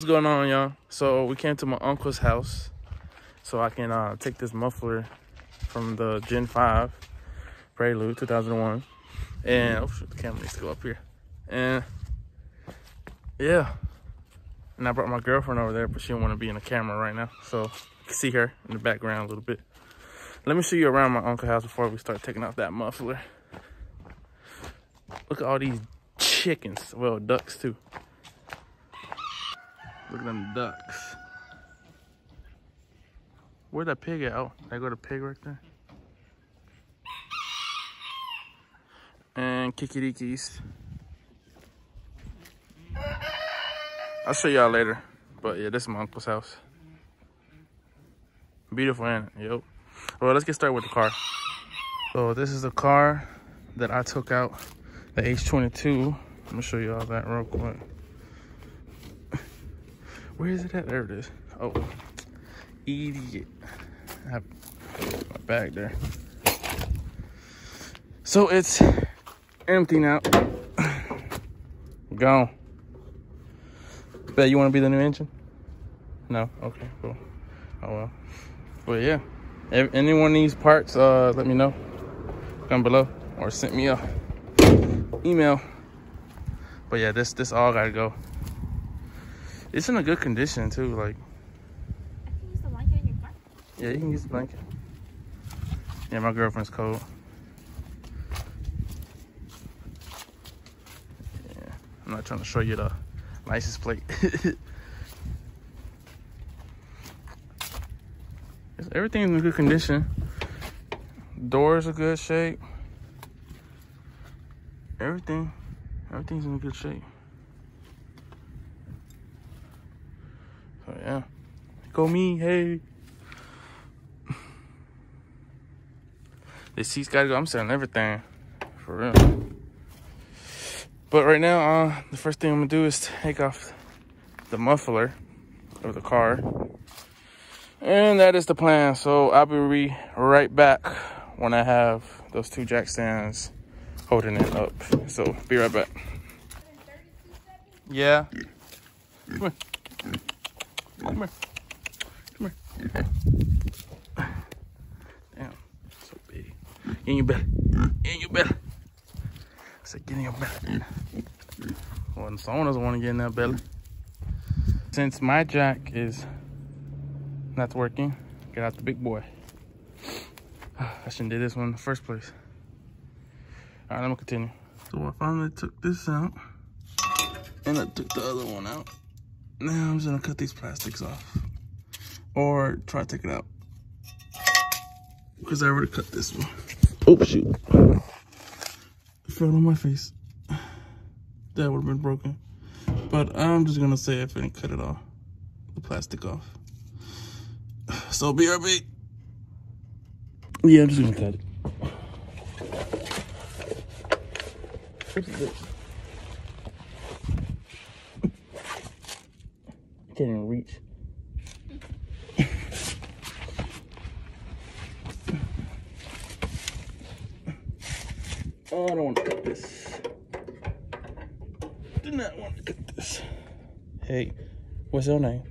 What's going on, y'all? So we came to my uncle's house so I can take this muffler from the Gen 5 Prelude 2001. And oh shit, the camera needs to go up here. And yeah, and I brought my girlfriend over there, but she don't want to be in the camera right now, so you can see her in the background a little bit. Let me show you around my uncle's house before we start taking off that muffler. Look at all these chickens, well, ducks too. Look at them ducks. Where'd that pig at? Oh, there go the pig right there. And kikirikis. I'll show y'all later. But yeah, this is my uncle's house. Beautiful, ain't it? Yep. Well, let's get started with the car. So this is the car that I took out, the H22. I'm gonna show you all that real quick. Where is it at? There it is. Oh, idiot. I have my bag there. So it's empty now. Gone. Bet you want to be the new engine? No? Okay, cool. Oh well. But yeah, if anyone needs parts, let me know. Down below or send me a email. But yeah, this all gotta go. It's in a good condition too, like. Use the blanket in your car? Yeah, you can use the blanket. Yeah, my girlfriend's cold. Yeah, I'm not trying to show you the license plate. Everything's in good condition. Doors are good shape. Everything's in good shape. So yeah, go me, hey. The seats gotta go. I'm selling everything, for real. But right now, the first thing I'm gonna do is take off the muffler of the car. And that is the plan. So I'll be right back when I have those two jack stands holding it up. So be right back. Yeah. Come here. Come here. Come here. Damn, so big. In your belly. In your belly. I said, get in your belly. Well, someone doesn't want to get in that belly. Since my jack is not working, get out the big boy. I shouldn't do this one in the first place. All right, I'm gonna continue. So I finally took this out, and I took the other one out. Now I'm just gonna cut these plastics off, or try to take it out, because I already cut this one. Oh shoot! It fell on my face. That would have been broken. But I'm just gonna say if I didn't cut it off, the plastic off. So BRB. Yeah, I'm just gonna cut it. What is this? I can't even reach. Oh, I don't want to cut this. Do not want to cut this. Hey, what's your name?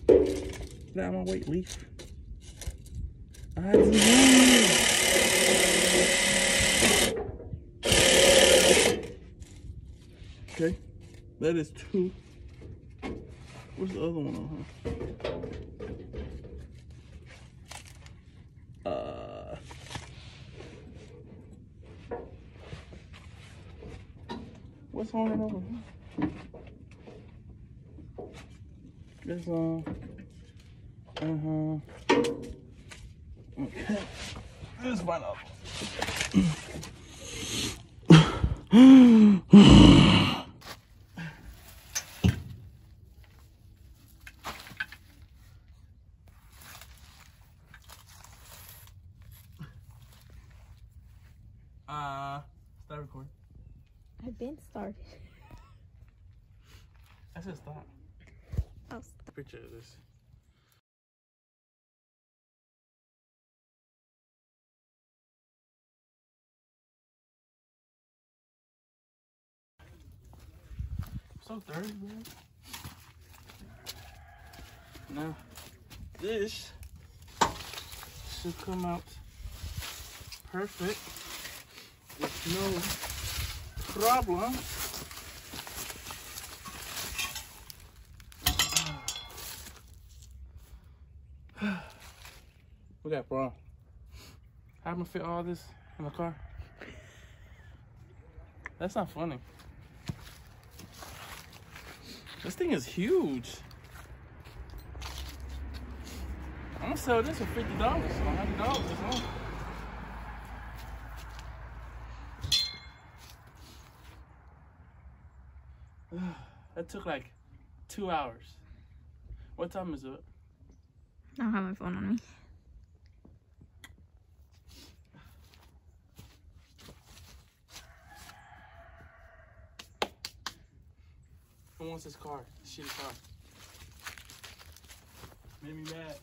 Get out of my way, leaf. Okay, that is two. Where's the other one on, huh? What's on it over here? There's okay. Let's find out. Start recording. I've been started. I said stop. Oh, stop. Picture of this. so dirty, man. Now, this should come out perfect with no problem. We got bro. How am I gonna fit all this in the car? That's not funny. This thing is huge. I'm gonna sell this for $50 or $100 this month. That took like 2 hours. What time is it? I don't have my phone on me. Who wants this car? This shitty car. Made me mad.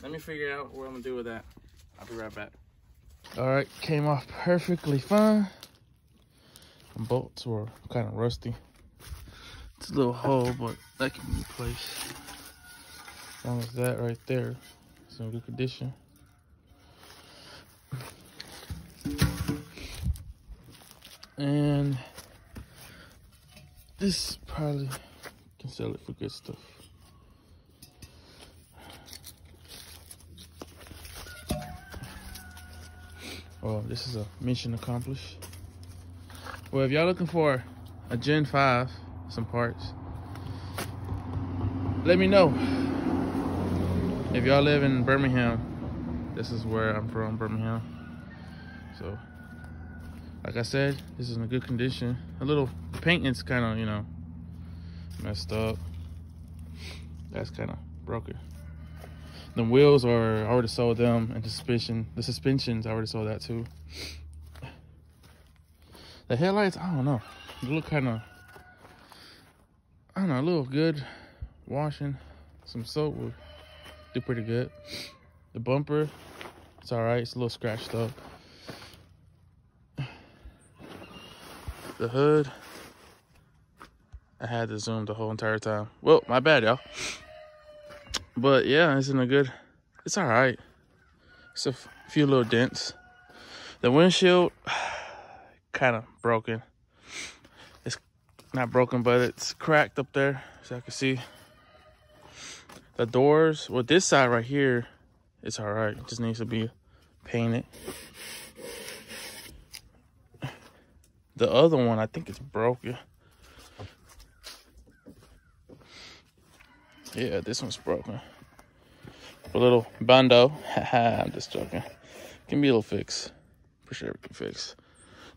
Let me figure out what I'm gonna do with that. I'll be right back. All right, came off perfectly fine. The bolts were kind of rusty. It's a little hole, but that can be replaced. As long as that right there is in good condition. And this probably can sell it for good stuff. Well, this is a mission accomplished. Well, if y'all looking for a Gen 5, some parts, let me know. If y'all live in Birmingham, this is where I'm from, Birmingham. So, like I said, this is in a good condition. A little painting's kind of, you know, messed up. That's kind of broken. The wheels are, I already sold them, and the suspensions, I already sold that too. The headlights, I don't know. They look kind of, I don't know, a little good. Washing, some soap will do pretty good. The bumper, it's all right. It's a little scratched up. The hood, I had to zoom the whole entire time. Well, my bad, y'all. But yeah, it's in a good, it's all right. It's a few little dents. The windshield, kind of broken. It's not broken, but it's cracked up there, so I can see. The doors, well, this side right here, it's all right. It just needs to be painted. The other one, I think it's broken. Yeah, this one's broken. A little bando. Haha, I'm just joking. Give me a little fix. For sure we can fix.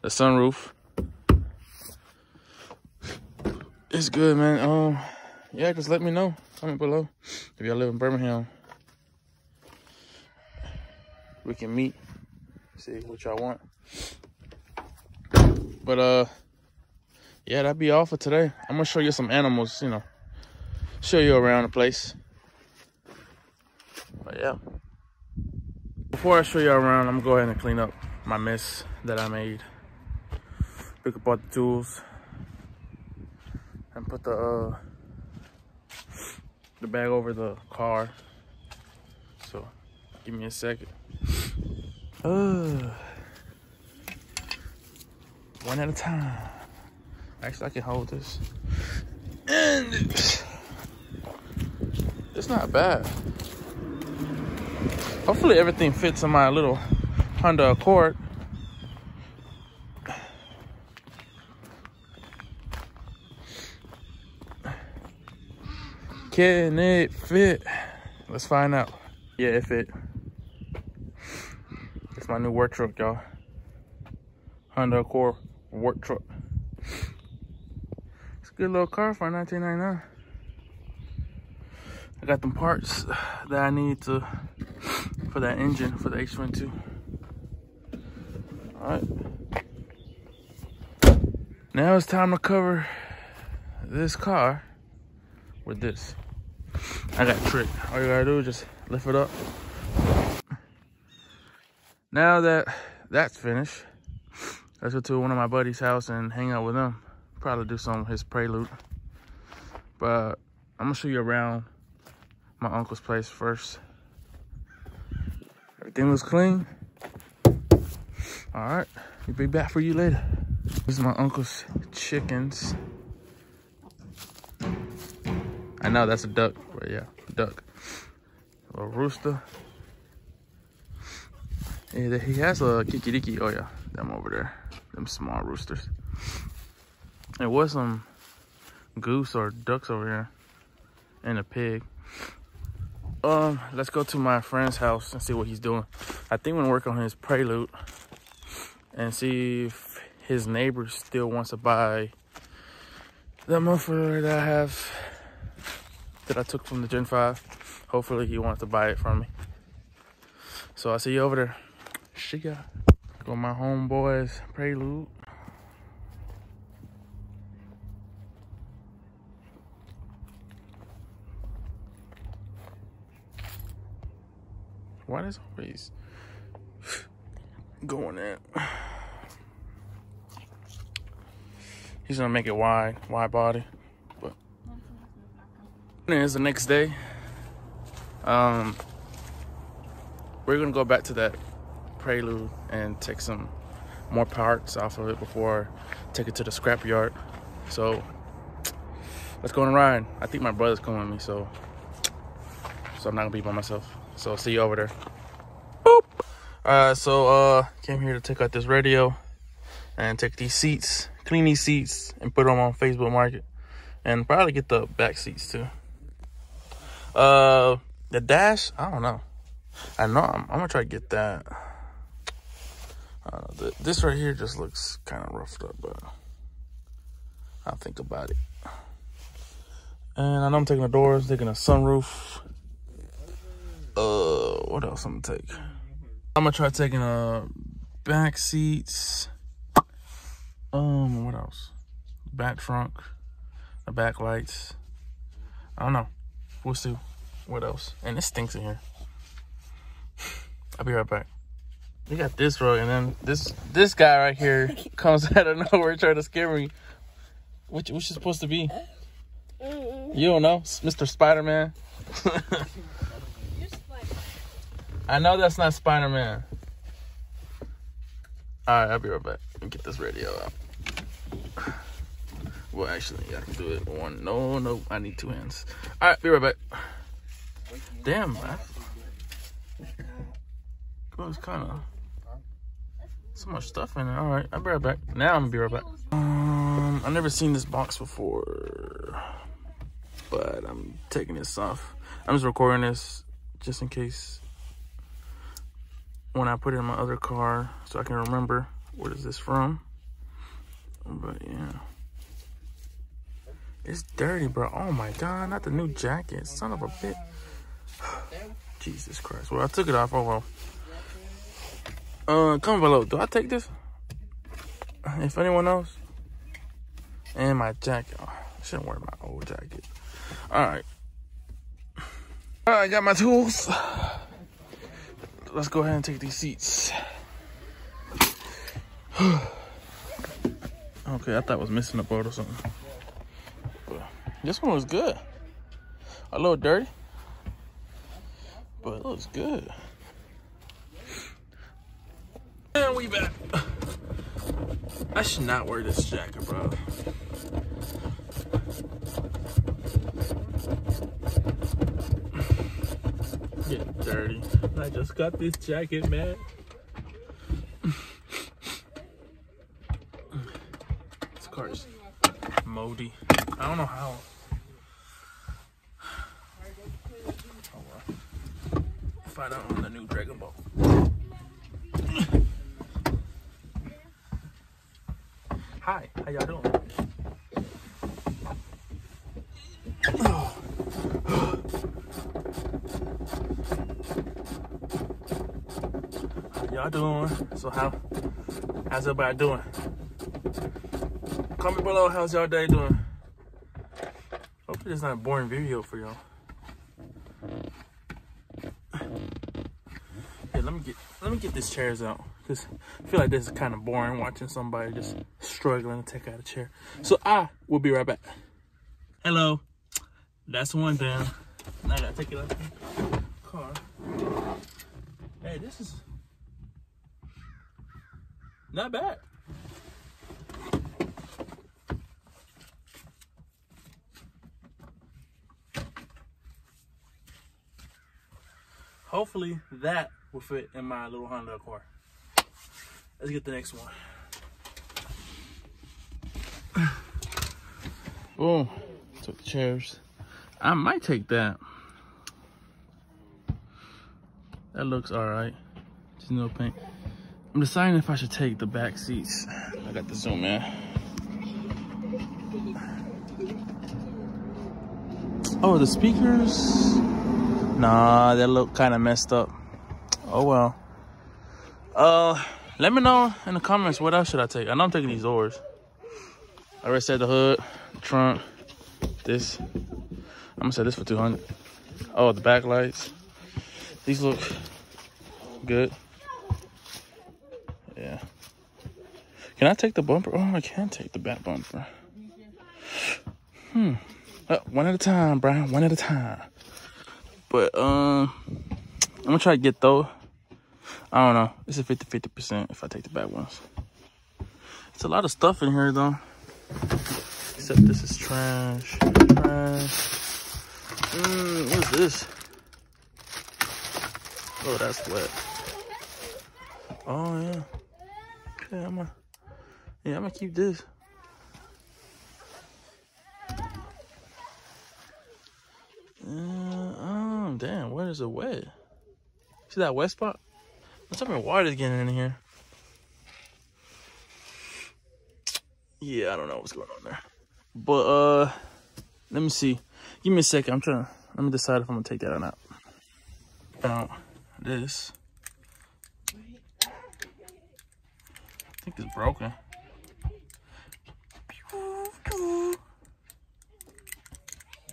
The sunroof. It's good, man. Yeah, just let me know. Comment below. If y'all live in Birmingham, we can meet. See what y'all want. But yeah, that'd be all for today. I'm gonna show you some animals, you know, show you around the place. But yeah, before I show you around, I'm gonna go ahead and clean up my mess that I made. Pick up all the tools and put the bag over the car. So give me a second. One at a time. Actually, I can hold this. And it's not bad. Hopefully everything fits in my little Honda Accord. Can it fit? Let's find out. Yeah, it fit. It's my new work truck, y'all. Honda Accord work truck. It's a good little car for $19.99. I got them parts that I need to for that engine for the H22. All right. Now it's time to cover this car with this. I got a trick. All you gotta do is just lift it up. Now that that's finished, Let's go to one of my buddy's house and hang out with him. Probably do some of his Prelude. But I'm gonna show you around my uncle's place first. Everything looks clean. All right, we'll be back for you later. This is my uncle's chickens. I know that's a duck, but yeah, duck. A little rooster. Yeah, he has a kikiriki. Oh yeah, them over there. Them small roosters. There was some goose or ducks over here. And a pig. Let's go to my friend's house and see what he's doing. I think we're gonna work on his Prelude and see if his neighbor still wants to buy the muffler that I have, that I took from the Gen 5. Hopefully he wants to buy it from me. So I'll see you over there. See ya. Go my homeboy's Prelude. Why does always going in? He's gonna make it wide body. But it's the next day. We're gonna go back to that Prelude and take some more parts off of it before I take it to the scrap yard. So let's go on a ride. I think my brother's coming with me, so I'm not gonna be by myself. So I'll see you over there. Boop. So came here to take out this radio and take these seats, clean these seats, and put them on Facebook Market, and probably get the back seats too. The dash, I don't know. I know I'm gonna try to get that. I don't know, this right here just looks kind of roughed up, but I'll think about it. And I know I'm taking the doors, taking a sunroof. What else I'm gonna take? I'm gonna try taking back seats. What else? Back trunk, the back lights. I don't know. We'll see what else. And it stinks in here. I'll be right back. We got this rug, and then this guy right here comes out of nowhere trying to scare me. Which is supposed to be? You don't know, Mr. Spider-Man. I know that's not Spider-Man. All right, I'll be right back and get this radio out. Well, actually, I can do it with one. No, I need two hands. All right, be right back. Damn, man. There's kind of so much stuff in there. All right, I'll be right back. Now I'm gonna be right back. I've never seen this box before, but I'm taking this off. I'm just recording this just in case when I put it in my other car, so I can remember what is this from. But yeah, it's dirty, bro. Oh my god, not the new jacket, son of a bitch. Jesus Christ. Well, I took it off. Oh well. Comment below, do I take this? If anyone knows. And my jacket. Oh, I shouldn't wear my old jacket. Alright, I got my tools. Let's go ahead and take these seats. Okay, I thought I was missing a boat or something. But this one was good. A little dirty, but it looks good. And we back. I should not wear this jacket, bro. Getting dirty. I just got this jacket, man. This car is moldy. I don't know how. Oh well. Find out on the new Dragon Ball. Hi, how y'all doing? How y'all doing? So how's everybody doing? Comment below, how's y'all day doing? Hopefully it's not a boring video for y'all. Hey, let me get Let me get these chairs out, because I feel like this is kind of boring watching somebody just struggling to take out a chair. So I will be right back. Hello. That's one down. Now I gotta take it out of the car. Hey, this is not bad. Hopefully that will fit in my little Honda Accord. Let's get the next one. Boom. Took the chairs. I might take that. That looks alright. Just no paint. I'm deciding if I should take the back seats. I got the zoom in. Oh, the speakers? Nah, they look kind of messed up. Oh well. Let me know in the comments what else should I take. I know I'm taking these doors. I already said the hood, the trunk, this. I'm gonna say this for 200. Oh, the back lights. These look good. Yeah. Can I take the bumper? Oh, I can take the back bumper. One at a time, Brian. One at a time. But I'm gonna try to get those. I don't know. It's a 50% if I take the back ones. It's a lot of stuff in here though. Except this is trash. Trash. What is this? Oh, that's wet. Oh yeah. Okay, I'm gonna keep this. Oh damn, where is it wet? See that wet spot? What's up with water's getting in here? Yeah, I don't know what's going on there. But let me see. Give me a second. Let me decide if I'm gonna take that or not. Found this. I think it's broken.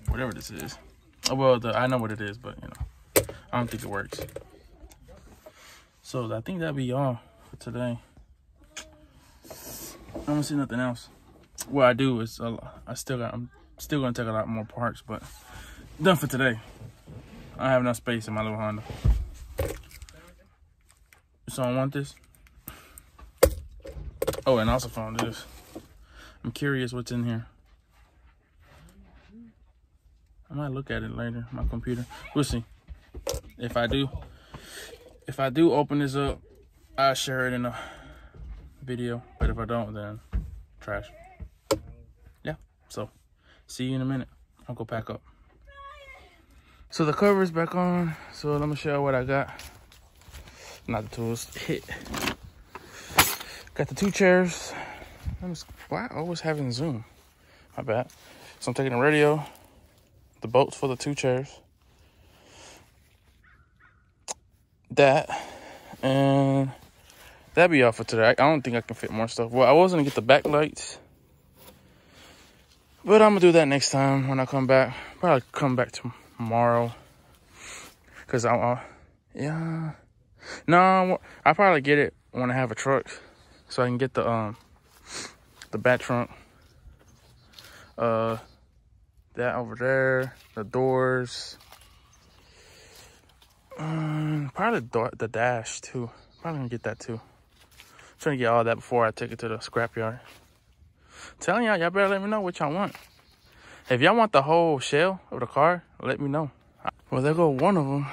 Whatever this is. Oh, well, I know what it is, but you know, I don't think it works. So I think that'd be all for today. I don't see nothing else. What I do is I'm still gonna take a lot more parts, but done for today. I have enough space in my little Honda. So I want this. Oh, and I also found this. I'm curious what's in here. I might look at it later, my computer. We'll see. If I do open this up, I'll share it in a video. But if I don't, then trash. Yeah, so see you in a minute. I'll go pack up. So the cover is back on. So let me show you what I got. Not the tools. Got the 2 chairs. Why I always having zoom? My bad. So I'm taking the radio, the bolts for the 2 chairs, that, and that'd be all for today. I don't think I can fit more stuff. Well, I was gonna get the backlights, but I'm gonna do that next time when I come back. Probably come back tomorrow, cause yeah, no, I'll probably get it when I have a truck, so I can get the back trunk, that over there, the doors, probably the dash too. Probably gonna get that too. Trying to get all that before I take it to the scrapyard. Telling y'all better let me know what y'all want. If y'all want the whole shell of the car, let me know. Well, there go one of them.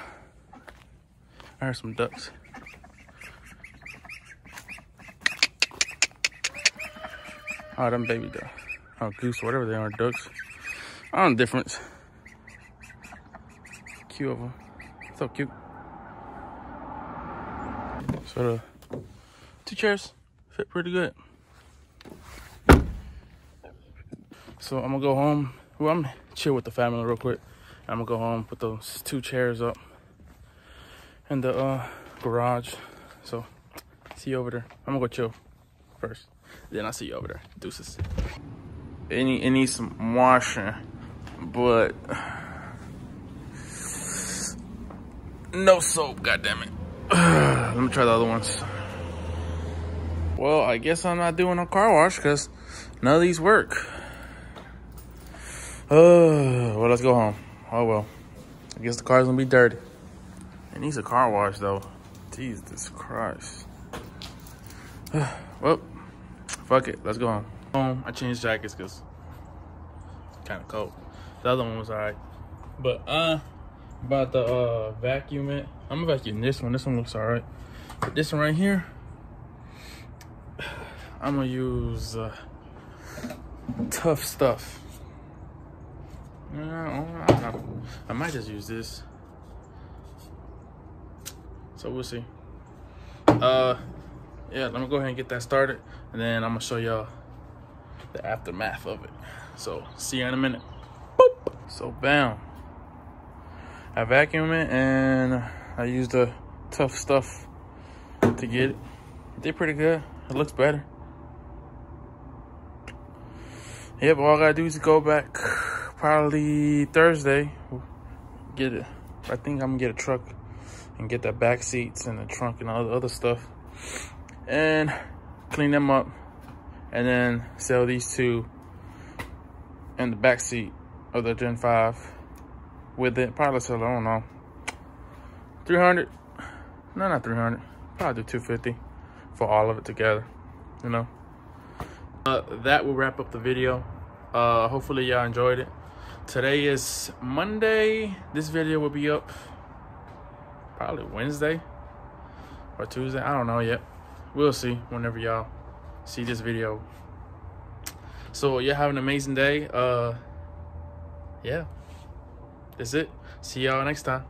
I heard some ducks. Oh, them baby ducks. Oh, goose, whatever they are, ducks. I don't know the difference. Cute of them. So cute. So the 2 chairs fit pretty good. So I'm gonna go home. Well, I'm gonna chill with the family real quick. I'm gonna go home, put those 2 chairs up in the garage. So see you over there. I'm gonna go chill first. Then I'll see you over there. Deuces. It needs some washing, but no soap, goddammit. Let me try the other ones. Well, I guess I'm not doing a car wash because none of these work. Well, let's go home. Oh, well. I guess the car's gonna be dirty. It needs a car wash, though. Jesus Christ. Well, fuck it. Let's go home. I changed jackets because it's kind of cold. The other one was all right. But, about the vacuum it. I'm gonna vacuum this one. This one looks all right. But this one right here, I'm gonna use Tough Stuff. I don't know. I might just use this. So we'll see. Yeah, let me go ahead and get that started, and then I'm gonna show y'all the aftermath of it. So see you in a minute. Boop. So bam, I vacuum it and I used the Tough Stuff to get it. It did pretty good. It looks better. Yep, all I gotta do is go back probably Thursday. Get it. I think I'm gonna get a truck and get the back seats and the trunk and all the other stuff and clean them up, and then sell these two and the back seat of the Gen 5 with it. Probably sell, I don't know, 300. No, not 300. Probably do 250 for all of it together, you know. That will wrap up the video. Hopefully y'all enjoyed it. Today is Monday. This video will be up probably Wednesday or Tuesday. I don't know yet. We'll see whenever y'all see this video. So y'all have an amazing day. Yeah, that's it. See y'all next time.